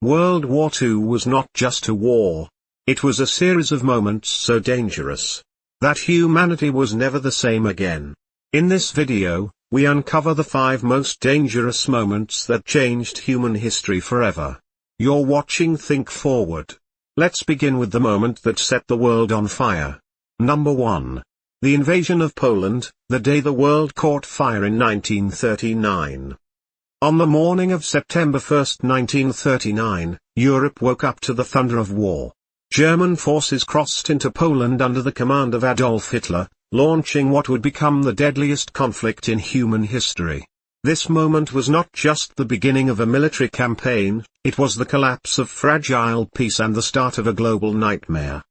World War II was not just a war. It was a series of moments so dangerous that humanity was never the same again. In this video, we uncover the 5 most dangerous moments that changed human history forever. You're watching Think Forward. Let's begin with the moment that set the world on fire. Number 1. The invasion of Poland, the day the world caught fire in 1939. On the morning of September 1, 1939, Europe woke up to the thunder of war. German forces crossed into Poland under the command of Adolf Hitler, launching what would become the deadliest conflict in human history. This moment was not just the beginning of a military campaign, it was the collapse of fragile peace and the start of a global nightmare.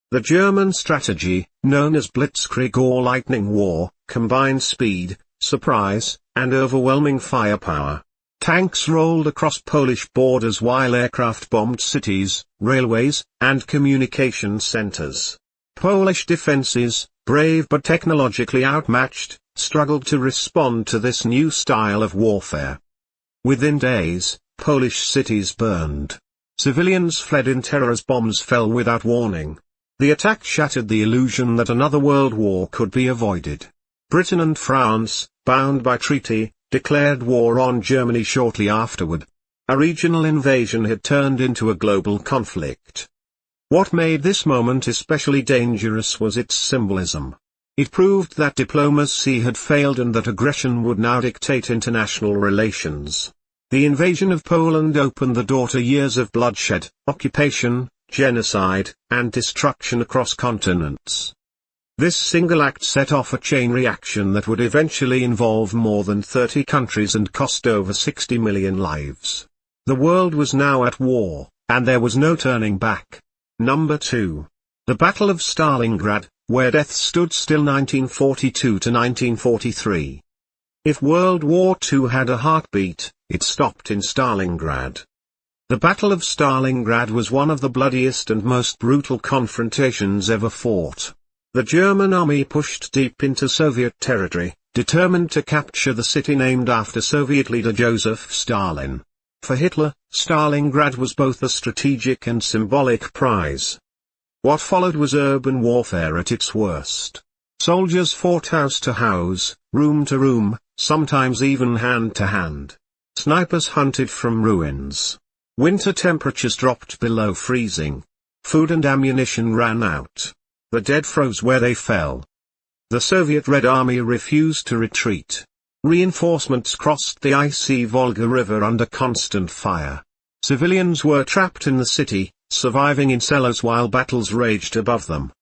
The German strategy, known as Blitzkrieg or Lightning War, combined speed, surprise, and overwhelming firepower. Tanks rolled across Polish borders while aircraft bombed cities, railways, and communication centers. Polish defenses, brave but technologically outmatched, struggled to respond to this new style of warfare. Within days, Polish cities burned. Civilians fled in terror as bombs fell without warning. The attack shattered the illusion that another world war could be avoided. Britain and France, bound by treaty, declared war on Germany shortly afterward. A regional invasion had turned into a global conflict. What made this moment especially dangerous was its symbolism. It proved that diplomacy had failed and that aggression would now dictate international relations. The invasion of Poland opened the door to years of bloodshed, occupation, genocide, and destruction across continents. This single act set off a chain reaction that would eventually involve more than 30 countries and cost over 60 million lives. The world was now at war, and there was no turning back. Number 2. The Battle of Stalingrad, where death stood still 1942 to 1943. If World War II had a heartbeat, it stopped in Stalingrad. The Battle of Stalingrad was one of the bloodiest and most brutal confrontations ever fought. The German army pushed deep into Soviet territory, determined to capture the city named after Soviet leader Joseph Stalin. For Hitler, Stalingrad was both a strategic and symbolic prize. What followed was urban warfare at its worst. Soldiers fought house to house, room to room, sometimes even hand to hand. Snipers hunted from ruins. Winter temperatures dropped below freezing. Food and ammunition ran out. The dead froze where they fell. The Soviet Red Army refused to retreat. Reinforcements crossed the icy Volga River under constant fire. Civilians were trapped in the city, surviving in cellars while battles raged above them.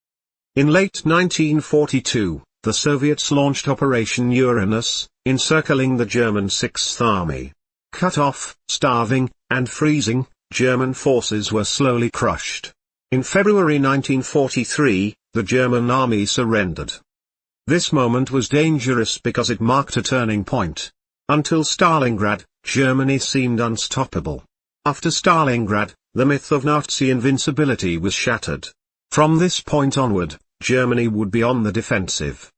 In late 1942, the Soviets launched Operation Uranus, encircling the German Sixth Army. Cut off, starving, and freezing, German forces were slowly crushed. In February 1943, the German army surrendered. This moment was dangerous because it marked a turning point. Until Stalingrad, Germany seemed unstoppable. After Stalingrad, the myth of Nazi invincibility was shattered. From this point onward, Germany would be on the defensive.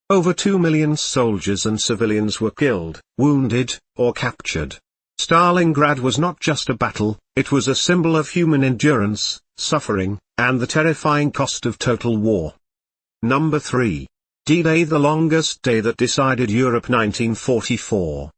Over 2 million soldiers and civilians were killed, wounded, or captured. Stalingrad was not just a battle, it was a symbol of human endurance, suffering, and the terrifying cost of total war. Number 3. D-Day, the longest day that decided Europe, 1944.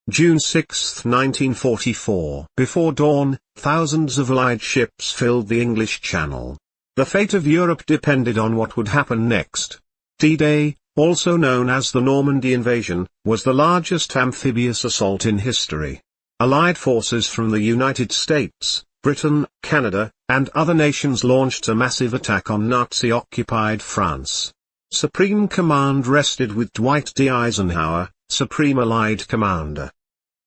June 6, 1944. Before dawn, thousands of Allied ships filled the English Channel. The fate of Europe depended on what would happen next. D-Day, also known as the Normandy invasion, was the largest amphibious assault in history. Allied forces from the United States, Britain, Canada, and other nations launched a massive attack on Nazi-occupied France. Supreme command rested with Dwight D. Eisenhower, Supreme Allied Commander.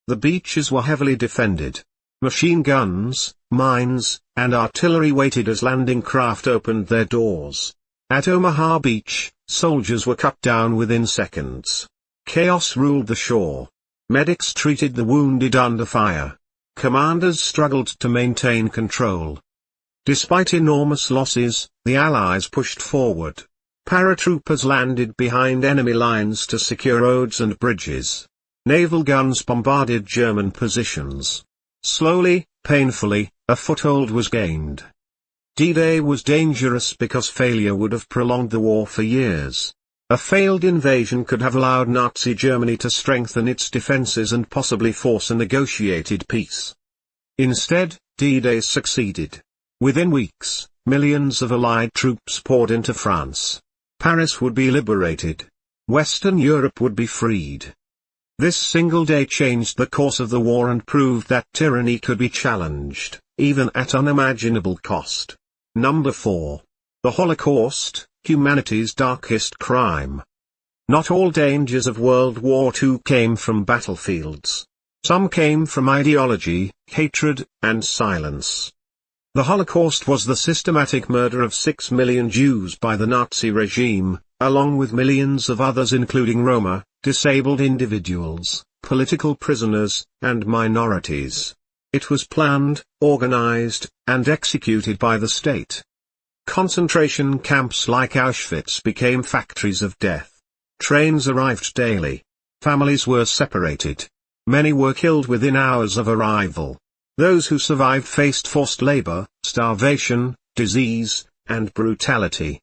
The beaches were heavily defended. Machine guns, mines, and artillery waited as landing craft opened their doors. At Omaha Beach, soldiers were cut down within seconds. Chaos ruled the shore. Medics treated the wounded under fire. Commanders struggled to maintain control. Despite enormous losses, the Allies pushed forward. Paratroopers landed behind enemy lines to secure roads and bridges. Naval guns bombarded German positions. Slowly, painfully, a foothold was gained. D-Day was dangerous because failure would have prolonged the war for years. A failed invasion could have allowed Nazi Germany to strengthen its defenses and possibly force a negotiated peace. Instead, D-Day succeeded. Within weeks, millions of Allied troops poured into France. Paris would be liberated. Western Europe would be freed. This single day changed the course of the war and proved that tyranny could be challenged, even at unimaginable cost. Number 4. The Holocaust, humanity's darkest crime. Not all dangers of World War II came from battlefields. Some came from ideology, hatred, and silence. The Holocaust was the systematic murder of 6 million Jews by the Nazi regime, along with millions of others including Roma, disabled individuals, political prisoners, and minorities. It was planned, organized, and executed by the state. Concentration camps like Auschwitz became factories of death. Trains arrived daily. Families were separated. Many were killed within hours of arrival. Those who survived faced forced labor, starvation, disease, and brutality.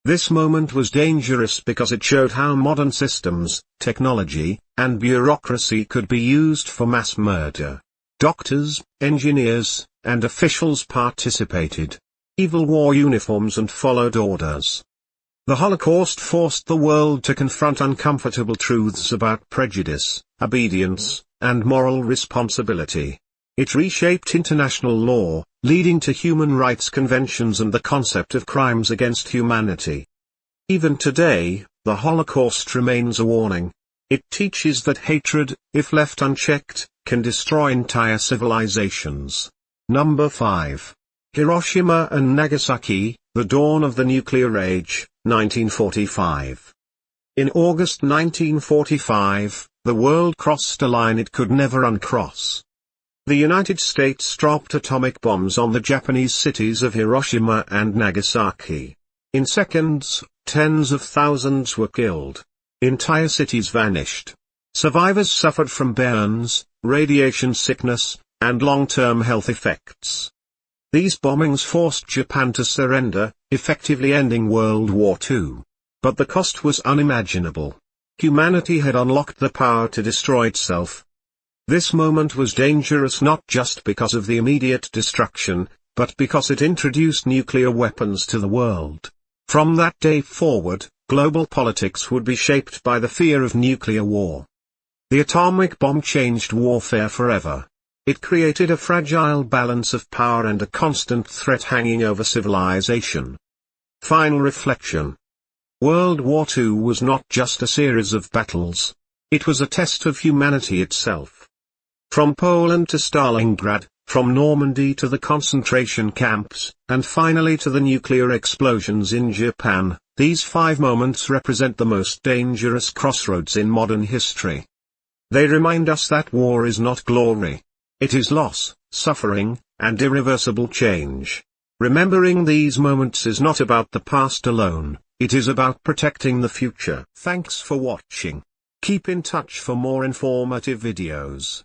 This moment was dangerous because it showed how modern systems, technology, and bureaucracy could be used for mass murder. Doctors, engineers, and officials participated. Evil wore uniforms and followed orders. The Holocaust forced the world to confront uncomfortable truths about prejudice, obedience, and moral responsibility. It reshaped international law, leading to human rights conventions and the concept of crimes against humanity. Even today, the Holocaust remains a warning. It teaches that hatred, if left unchecked, can destroy entire civilizations. Number 5. Hiroshima and Nagasaki, the dawn of the nuclear age, 1945. In August 1945, the world crossed a line it could never uncross. The United States dropped atomic bombs on the Japanese cities of Hiroshima and Nagasaki. In seconds, tens of thousands were killed. Entire cities vanished. Survivors suffered from burns, radiation sickness, and long-term health effects. These bombings forced Japan to surrender, effectively ending World War II. But the cost was unimaginable. Humanity had unlocked the power to destroy itself. This moment was dangerous not just because of the immediate destruction, but because it introduced nuclear weapons to the world. From that day forward, global politics would be shaped by the fear of nuclear war. The atomic bomb changed warfare forever. It created a fragile balance of power and a constant threat hanging over civilization. Final reflection. World War II was not just a series of battles. It was a test of humanity itself. From Poland to Stalingrad, from Normandy to the concentration camps, and finally to the nuclear explosions in Japan, these 5 moments represent the most dangerous crossroads in modern history. They remind us that war is not glory. It is loss, suffering, and irreversible change. Remembering these moments is not about the past alone, it is about protecting the future. Thanks for watching. Keep in touch for more informative videos.